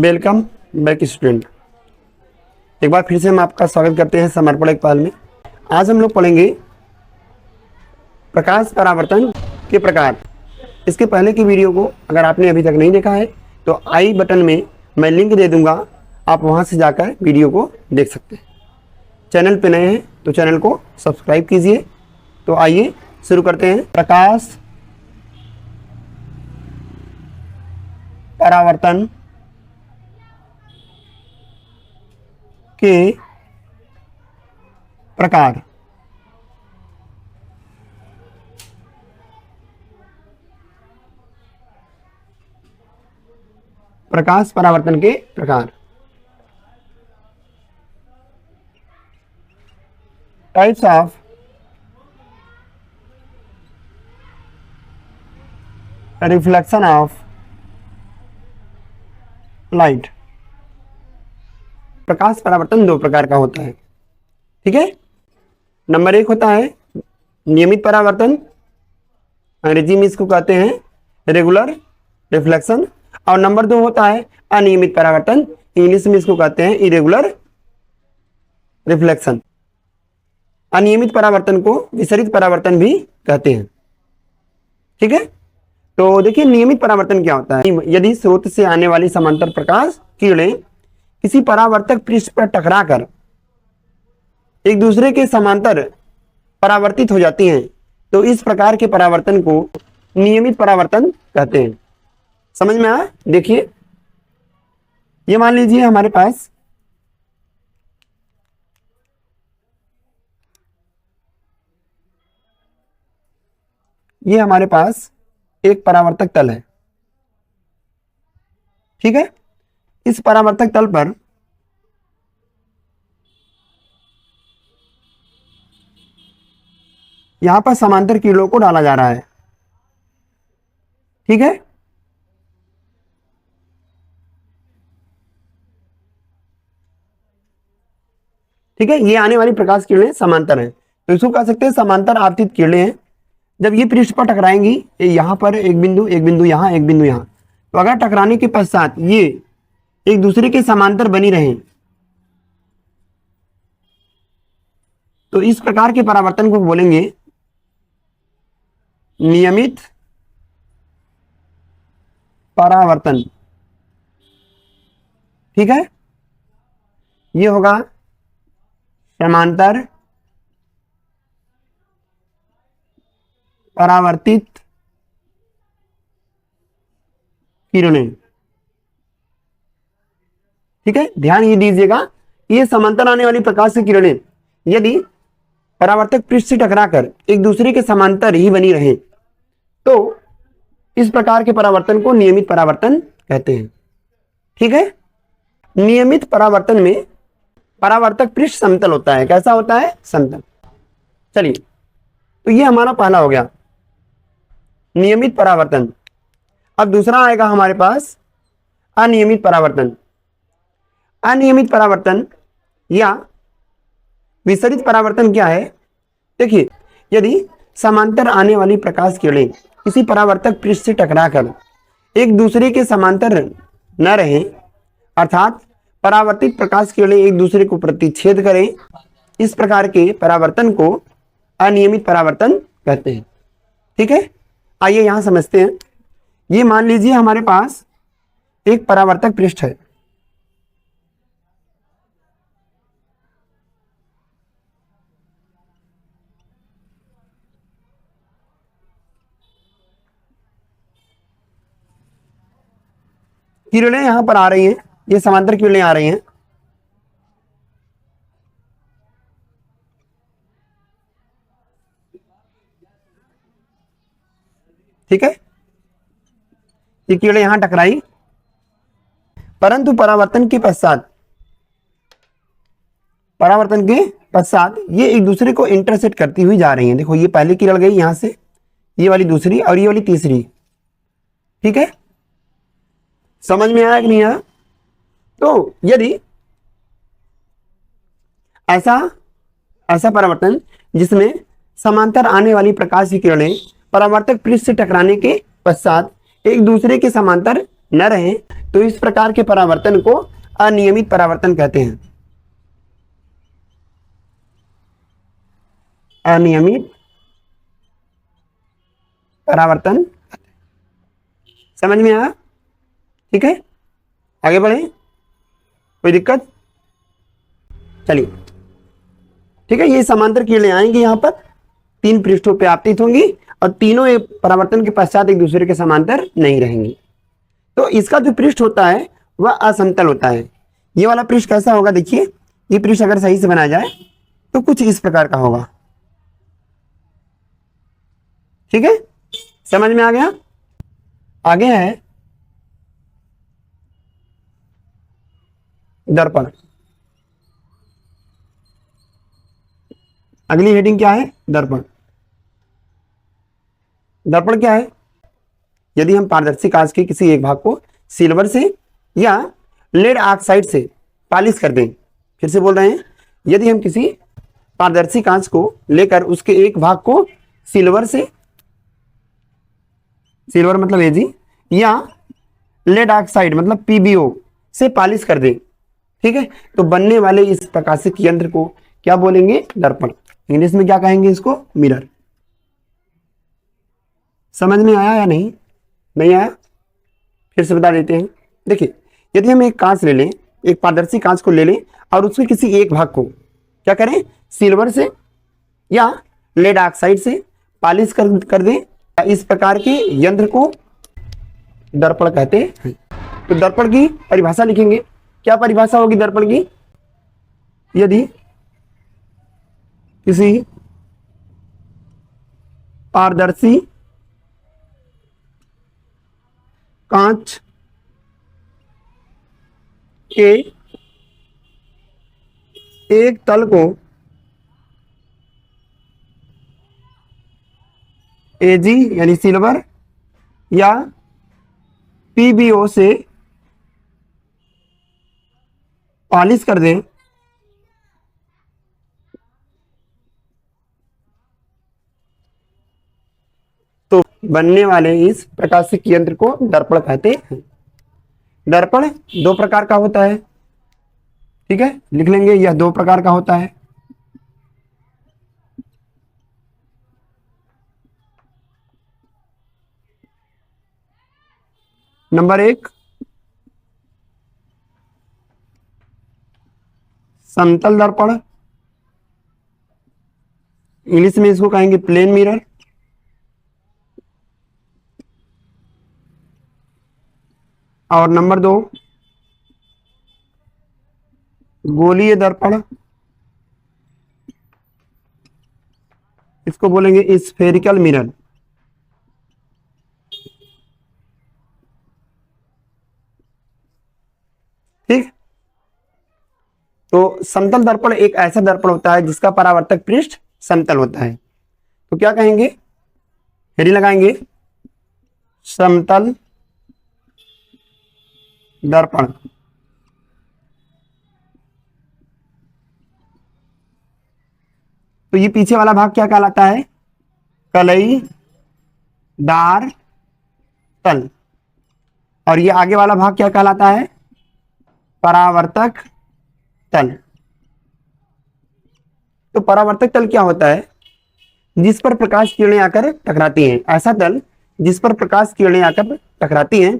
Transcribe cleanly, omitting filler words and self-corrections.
Welcome back student. एक बार फिर से हम आपका स्वागत करते हैं समर्पण एक पहल में। आज हम लोग पढ़ेंगे प्रकाश परावर्तन के प्रकार। इसके पहले की वीडियो को अगर आपने अभी तक नहीं देखा है तो आई बटन में मैं लिंक दे दूंगा, आप वहां से जाकर वीडियो को देख सकते हैं। चैनल पे नए हैं तो चैनल को सब्सक्राइब कीजिए। तो आइए शुरू करते हैं। प्रकाश परावर्तन के प्रकार। प्रकाश परावर्तन के प्रकार। Types of reflection of light. प्रकाश परावर्तन दो प्रकार का होता है, ठीक है। नंबर एक होता है नियमित परावर्तन, अंग्रेजी में इसको कहते हैं रेगुलर रिफ्लेक्शन। और नंबर दो होता है अनियमित परावर्तन, इंग्लिश में इसको कहते हैं इरेगुलर रिफ्लेक्शन। अनियमित परावर्तन को विसरित परावर्तन भी कहते हैं, ठीक है। तो देखिए नियमित परावर्तन क्या होता है। यदि स्रोत से आने वाली समांतर प्रकाश किरणें किसी परावर्तक पृष्ठ पर टकराकर एक दूसरे के समांतर परावर्तित हो जाती हैं तो इस प्रकार के परावर्तन को नियमित परावर्तन कहते हैं। समझ में आया? देखिए ये मान लीजिए हमारे पास एक परावर्तक तल है, ठीक है। इस परावर्तक तल पर यहां पर समांतर किरणों को डाला जा रहा है, ठीक है। ठीक है, ये आने वाली प्रकाश किरणें समांतर हैं तो इसको कह सकते हैं समांतर आपतित किरणें हैं। जब ये पृष्ठ पर टकराएंगी, यहां पर एक बिंदु यहां, एक बिंदु यहां, तो अगर टकराने के पश्चात ये एक दूसरे के समांतर बनी रहें तो इस प्रकार के परावर्तन को बोलेंगे नियमित परावर्तन, ठीक है। ये होगा समांतर परावर्तित किरणें, ठीक है। ध्यान ये दीजिएगा, ये समांतर आने वाली प्रकाश की किरणें यदि परावर्तक पृष्ठ से टकराकर एक दूसरे के समांतर ही बनी रहे तो इस प्रकार के परावर्तन को नियमित परावर्तन कहते हैं, ठीक है। नियमित परावर्तन में परावर्तक पृष्ठ समतल होता है। कैसा होता है? समतल। चलिए, तो ये हमारा पहला हो गया नियमित परावर्तन। अब दूसरा आएगा हमारे पास अनियमित परावर्तन। अनियमित परावर्तन या विसरित परावर्तन क्या है? देखिए, यदि समांतर आने वाली प्रकाश किरणें किसी परावर्तक पृष्ठ से टकराकर एक दूसरे के समांतर न रहें, अर्थात परावर्तित प्रकाश किरणें एक दूसरे को प्रतिच्छेद करें, इस प्रकार के परावर्तन को अनियमित परावर्तन कहते हैं, ठीक है। आइए यहां समझते हैं। ये मान लीजिए हमारे पास एक परावर्तक पृष्ठ है, किरणें यहां पर आ रही हैं, ये समांतर किरणें आ रही हैं, ठीक है। ये किरणें यहां टकराई, परंतु परावर्तन के पश्चात ये एक दूसरे को इंटरसेक्ट करती हुई जा रही हैं। देखो, ये पहली किरण गई यहां से, ये वाली दूसरी और ये वाली तीसरी, ठीक है। समझ में आया कि नहीं आया? तो यदि ऐसा परावर्तन जिसमें समांतर आने वाली प्रकाश की किरणें परावर्तक पृष्ठ से टकराने के पश्चात एक दूसरे के समांतर न रहें तो इस प्रकार के परावर्तन को अनियमित परावर्तन कहते हैं। अनियमित परावर्तन, समझ में आया? ठीक है, आगे बढ़े, कोई दिक्कत? चलिए, ठीक है। ये समांतर किरणें आएंगी यहाँ पर, 3 पृष्ठों पे आपतित होंगी और तीनों एक परावर्तन के पश्चात एक दूसरे के समांतर नहीं रहेंगी। तो इसका जो पृष्ठ होता है वह असमतल होता है। ये वाला पृष्ठ कैसा होगा? देखिए, ये पृष्ठ अगर सही से बनाया जाए तो कुछ इस प्रकार का होगा। ठीक है, समझ में आ गया? आगे है दर्पण। अगली हेडिंग क्या है? दर्पण। दर्पण क्या है? यदि हम पारदर्शी कांच के किसी एक भाग को सिल्वर से या लेड ऑक्साइड से पॉलिश कर दें, फिर से बोल रहे हैं, यदि हम किसी पारदर्शी कांच को लेकर उसके एक भाग को सिल्वर से, सिल्वर मतलब एजी, या लेड ऑक्साइड मतलब पीबीओ से पॉलिश कर दें, ठीक है, तो बनने वाले इस प्रकाशिक यंत्र को क्या बोलेंगे? दर्पण। इंग्लिश में क्या कहेंगे इसको? मिरर। समझ में आया या नहीं? नहीं आया? फिर से बता देते हैं। देखिए, यदि हम एक कांच ले लें, एक पारदर्शी कांच को ले लें और उसके किसी एक भाग को क्या करें? सिल्वर से या लेड ऑक्साइड से पॉलिश कर दें, इस प्रकार के यंत्र को दर्पण कहते हैं। तो दर्पण की परिभाषा लिखेंगे। क्या परिभाषा होगी दर्पण की? यदि किसी पारदर्शी कांच के एक तल को एजी यानी सिल्वर या पीबीओ से पॉलिश कर दें, तो बनने वाले इस प्रकाशिक यंत्र को दर्पण कहते हैं। दर्पण 2 प्रकार का होता है, ठीक है, लिख लेंगे, यह 2 प्रकार का होता है। नंबर 1 समतल दर्पण, इंग्लिश में इसको कहेंगे प्लेन मिरर। और नंबर 2 गोलीय दर्पण, इसको बोलेंगे स्फेरिकल मिरर। ठीक, तो समतल दर्पण एक ऐसा दर्पण होता है जिसका परावर्तक पृष्ठ समतल होता है। तो क्या कहेंगे? हेडिंग लगाएंगे, समतल दर्पण। तो ये पीछे वाला भाग क्या कहलाता है? कलईदार तल। और ये आगे वाला भाग क्या कहलाता है? परावर्तक तल। तो परावर्तक तल क्या होता है? जिस पर प्रकाश किरणें आकर टकराती हैं, ऐसा तल जिस पर प्रकाश किरणें आकर टकराती हैं